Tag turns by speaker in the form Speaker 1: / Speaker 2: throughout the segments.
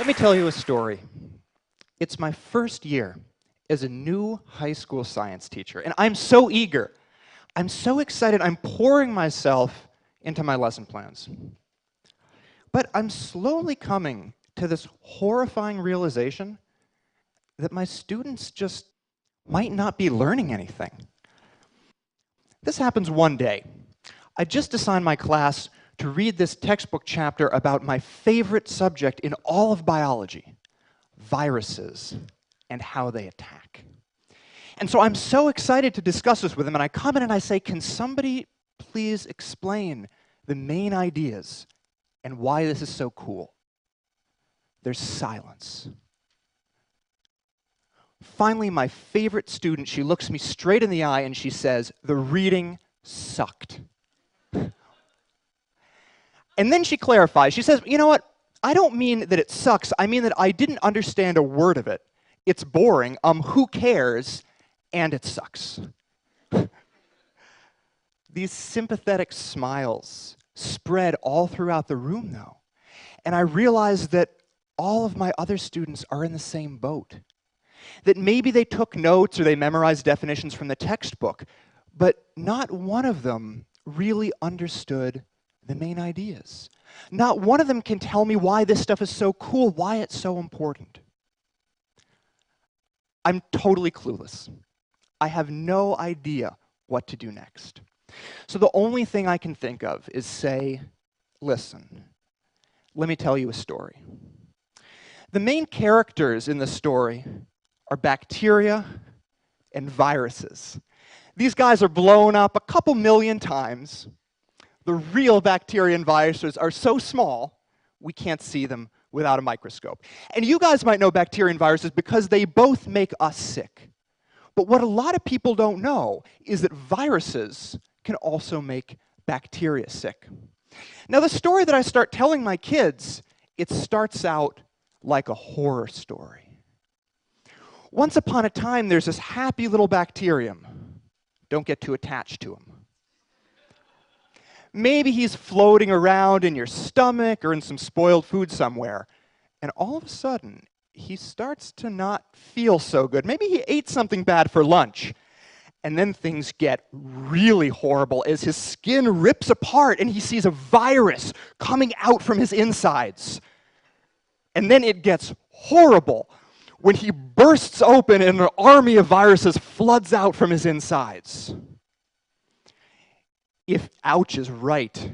Speaker 1: me tell you a story. It's my first year as a new high school science teacher, and I'm so eager. I'm so excited. I'm pouring myself into my lesson plans. But I'm slowly coming to this horrifying realization that my students just might not be learning anything. This happens one day. I just assigned my class to read this textbook chapter about my favorite subject in all of biology, viruses and how they attack. And so I'm so excited to discuss this with them, and I come in and I say, can somebody please explain the main ideas and why this is so cool? There's silence. Finally, my favorite student, she looks me straight in the eye and she says, the reading sucked. And then she clarifies. She says, you know what? I don't mean that it sucks. I mean that I didn't understand a word of it. It's boring. Who cares? And it sucks. These sympathetic smiles spread all throughout the room, though. And I realized that all of my other students are in the same boat. That maybe they took notes or they memorized definitions from the textbook, but not one of them really understood the main ideas. Not one of them can tell me why this stuff is so cool, why it's so important. I'm totally clueless. I have no idea what to do next. So the only thing I can think of is say, listen, let me tell you a story. The main characters in the story are bacteria and viruses. These guys are blown up a couple million times. The real bacteria and viruses are so small, we can't see them without a microscope. And you guys might know bacteria and viruses because they both make us sick. But what a lot of people don't know is that viruses can also make bacteria sick. Now, the story that I start telling my kids, it starts out like a horror story. Once upon a time, there's this happy little bacterium. Don't get too attached to him. Maybe he's floating around in your stomach or in some spoiled food somewhere. And all of a sudden, he starts to not feel so good. Maybe he ate something bad for lunch. And then things get really horrible as his skin rips apart and he sees a virus coming out from his insides. And then it gets horrible when he bursts open and an army of viruses floods out from his insides. If ouch is right,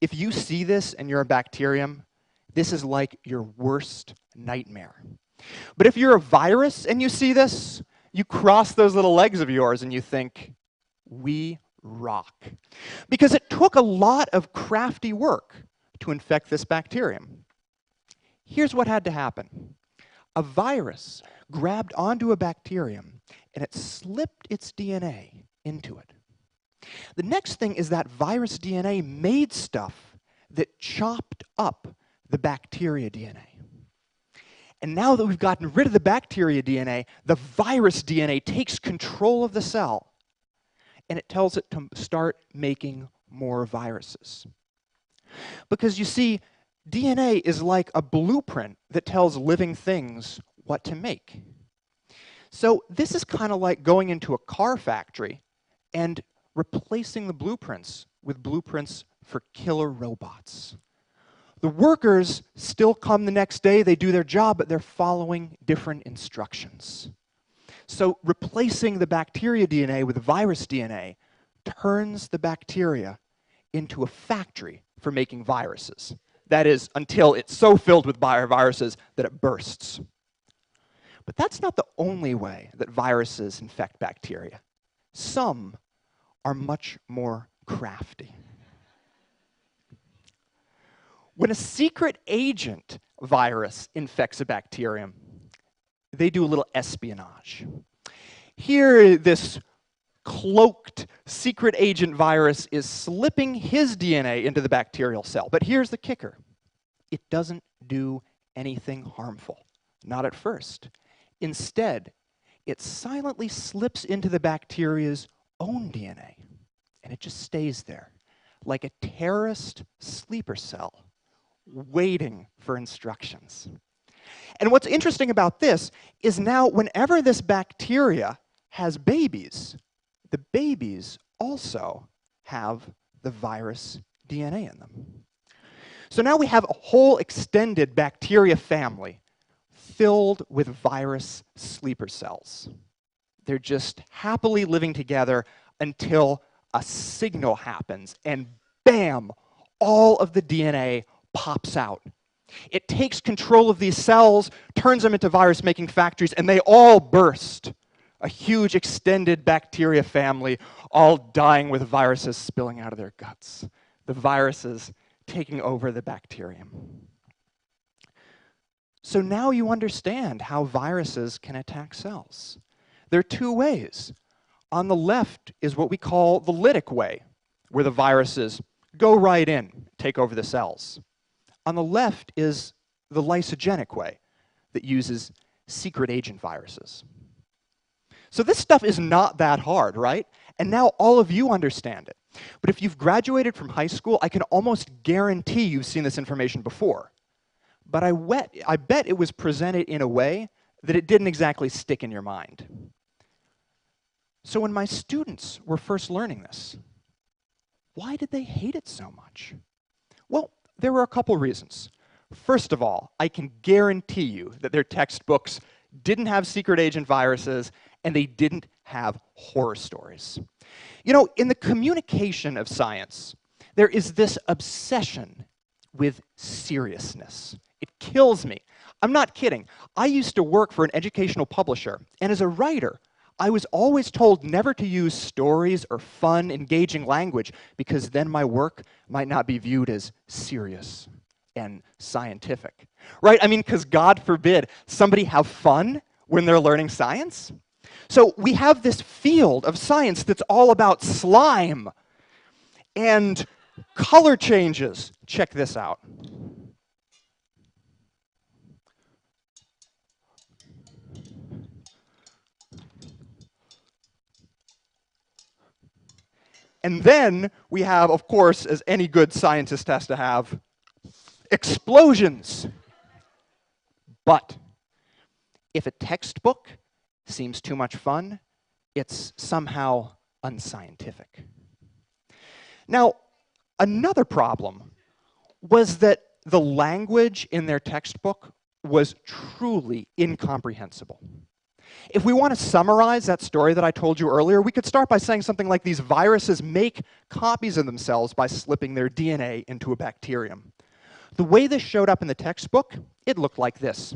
Speaker 1: if you see this and you're a bacterium, this is like your worst nightmare. But if you're a virus and you see this, you cross those little legs of yours and you think, we rock. Because it took a lot of crafty work to infect this bacterium. Here's what had to happen. A virus grabbed onto a bacterium and it slipped its DNA into it. The next thing is that virus DNA made stuff that chopped up the bacteria DNA. And now that we've gotten rid of the bacteria DNA, the virus DNA takes control of the cell, and it tells it to start making more viruses. Because you see, DNA is like a blueprint that tells living things what to make. So this is kind of like going into a car factory and replacing the blueprints with blueprints for killer robots. The workers still come the next day, they do their job, but they're following different instructions. So replacing the bacteria DNA with virus DNA turns the bacteria into a factory for making viruses. That is, until it's so filled with viruses that it bursts. But that's not the only way that viruses infect bacteria. Some are much more crafty. When a secret agent virus infects a bacterium, they do a little espionage. Here, this cloaked secret agent virus is slipping his DNA into the bacterial cell. But here's the kicker. It doesn't do anything harmful. Not at first. Instead, it silently slips into the bacteria's own DNA, and it just stays there, like a terrorist sleeper cell, waiting for instructions. And what's interesting about this is now whenever this bacteria has babies, the babies also have the virus DNA in them. So now we have a whole extended bacteria family filled with virus sleeper cells. They're just happily living together until a signal happens, and bam, all of the DNA pops out. It takes control of these cells, turns them into virus-making factories, and they all burst. A huge extended bacteria family, all dying with viruses spilling out of their guts. The viruses taking over the bacterium. So now you understand how viruses can attack cells. There are two ways. On the left is what we call the lytic way, where the viruses go right in, take over the cells. On the left is the lysogenic way that uses secret agent viruses. So this stuff is not that hard, right? And now all of you understand it. But if you've graduated from high school, I can almost guarantee you've seen this information before. But I bet it was presented in a way that it didn't exactly stick in your mind. So when my students were first learning this, why did they hate it so much? Well, there were a couple reasons. First of all, I can guarantee you that their textbooks didn't have secret agent viruses and they didn't have horror stories. You know, in the communication of science, there is this obsession with seriousness. It kills me. I'm not kidding. I used to work for an educational publisher, and as a writer, I was always told never to use stories or fun, engaging language, because then my work might not be viewed as serious and scientific. Right? I mean, because God forbid somebody have fun when they're learning science. So we have this field of science that's all about slime and color changes. Check this out. And then we have, of course, as any good scientist has to have, explosions. But if a textbook seems too much fun, it's somehow unscientific. Now, another problem was that the language in their textbook was truly incomprehensible. If we want to summarize that story that I told you earlier, we could start by saying something like these viruses make copies of themselves by slipping their DNA into a bacterium. The way this showed up in the textbook, it looked like this.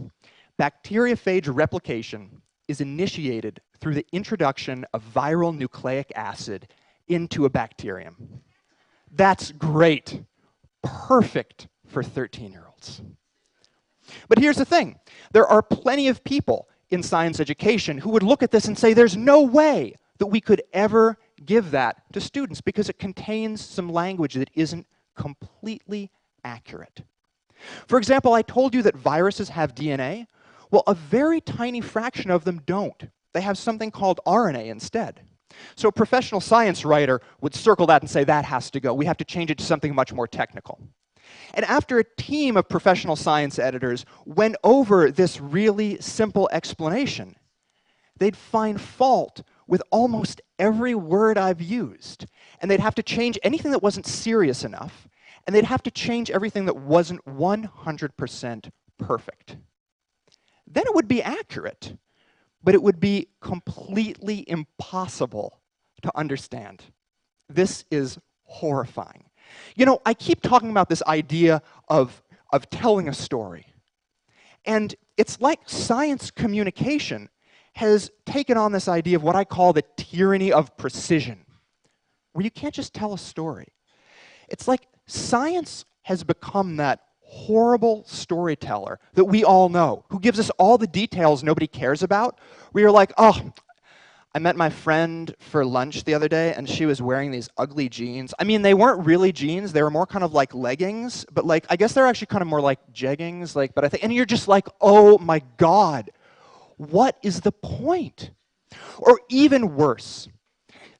Speaker 1: Bacteriophage replication is initiated through the introduction of viral nucleic acid into a bacterium. That's great. Perfect for 13-year-olds. But here's the thing. There are plenty of people in science education who would look at this and say there's no way that we could ever give that to students because it contains some language that isn't completely accurate. For example, I told you that viruses have DNA. Well, a very tiny fraction of them don't. They have something called RNA instead. So a professional science writer would circle that and say that has to go. We have to change it to something much more technical. And after a team of professional science editors went over this really simple explanation, they'd find fault with almost every word I've used. And they'd have to change anything that wasn't serious enough. And they'd have to change everything that wasn't 100% perfect. Then it would be accurate, but it would be completely impossible to understand. This is horrifying. You know, I keep talking about this idea of telling a story. And it's like science communication has taken on this idea of what I call the tyranny of precision, where you can't just tell a story. It's like science has become that horrible storyteller that we all know, who gives us all the details nobody cares about. We are like, oh, I met my friend for lunch the other day, and she was wearing these ugly jeans. I mean, they weren't really jeans. They were more kind of like leggings, but like, I guess they're actually kind of more like jeggings. Like, but I think, and you're just like, oh my God, what is the point? Or even worse,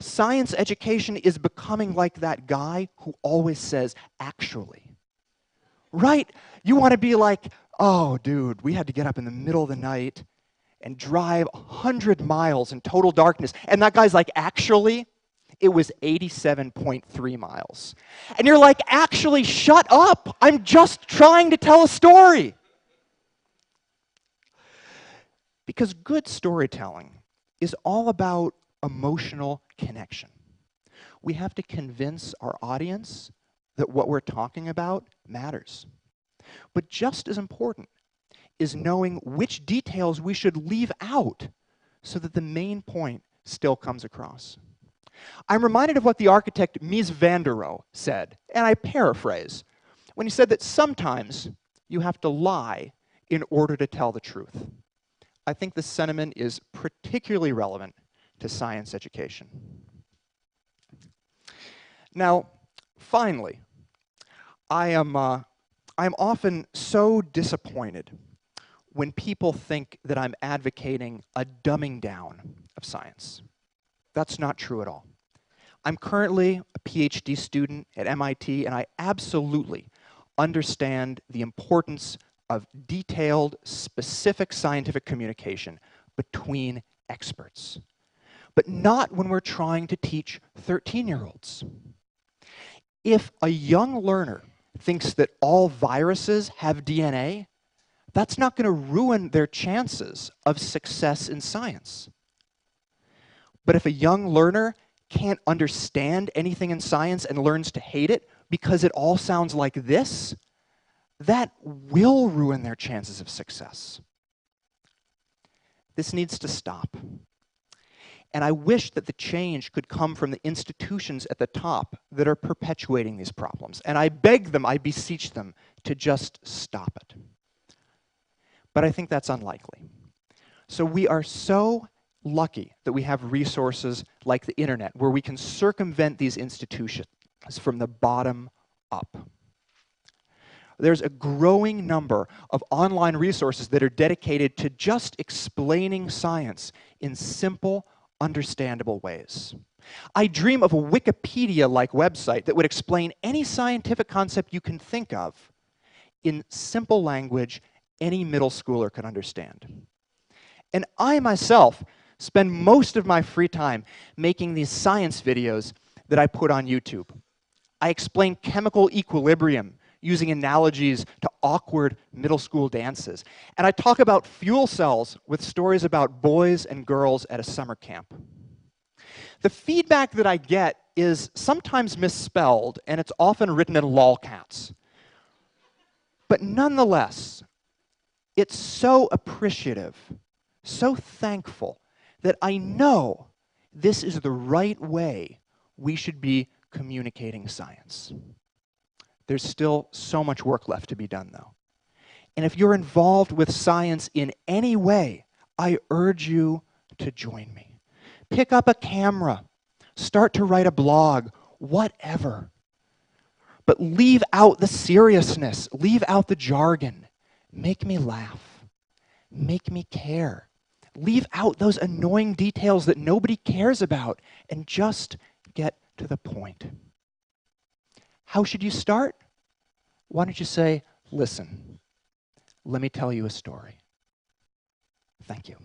Speaker 1: science education is becoming like that guy who always says, actually. right? You want to be like, oh, dude, we had to get up in the middle of the night and drive 100 miles in total darkness. And that guy's like, actually, it was 87.3 miles. And you're like, actually, shut up. I'm just trying to tell a story. Because good storytelling is all about emotional connection. We have to convince our audience that what we're talking about matters. But just as important is knowing which details we should leave out so that the main point still comes across. I'm reminded of what the architect Mies van der Rohe said, and I paraphrase, when he said that sometimes you have to lie in order to tell the truth. I think this sentiment is particularly relevant to science education. Now, finally, I'm often so disappointed when people think that I'm advocating a dumbing down of science. That's not true at all. I'm currently a PhD student at MIT, and I absolutely understand the importance of detailed, specific scientific communication between experts, but not when we're trying to teach 13-year-olds. If a young learner thinks that all viruses have DNA, that's not going to ruin their chances of success in science. But if a young learner can't understand anything in science and learns to hate it because it all sounds like this, that will ruin their chances of success. This needs to stop. And I wish that the change could come from the institutions at the top that are perpetuating these problems. And I beg them, I beseech them, to just stop it. But I think that's unlikely. So we are so lucky that we have resources like the internet where we can circumvent these institutions from the bottom up. There's a growing number of online resources that are dedicated to just explaining science in simple, understandable ways. I dream of a Wikipedia-like website that would explain any scientific concept you can think of in simple language any middle schooler could understand. And I myself spend most of my free time making these science videos that I put on YouTube. I explain chemical equilibrium using analogies to awkward middle school dances. And I talk about fuel cells with stories about boys and girls at a summer camp. The feedback that I get is sometimes misspelled, and it's often written in lolcats. But nonetheless, it's so appreciative, so thankful, that I know this is the right way we should be communicating science. There's still so much work left to be done, though. And if you're involved with science in any way, I urge you to join me. Pick up a camera, start to write a blog, whatever. But leave out the seriousness, leave out the jargon. Make me laugh, make me care. Leave out those annoying details that nobody cares about and just get to the point. How should you start? Why don't you say, listen, let me tell you a story. Thank you.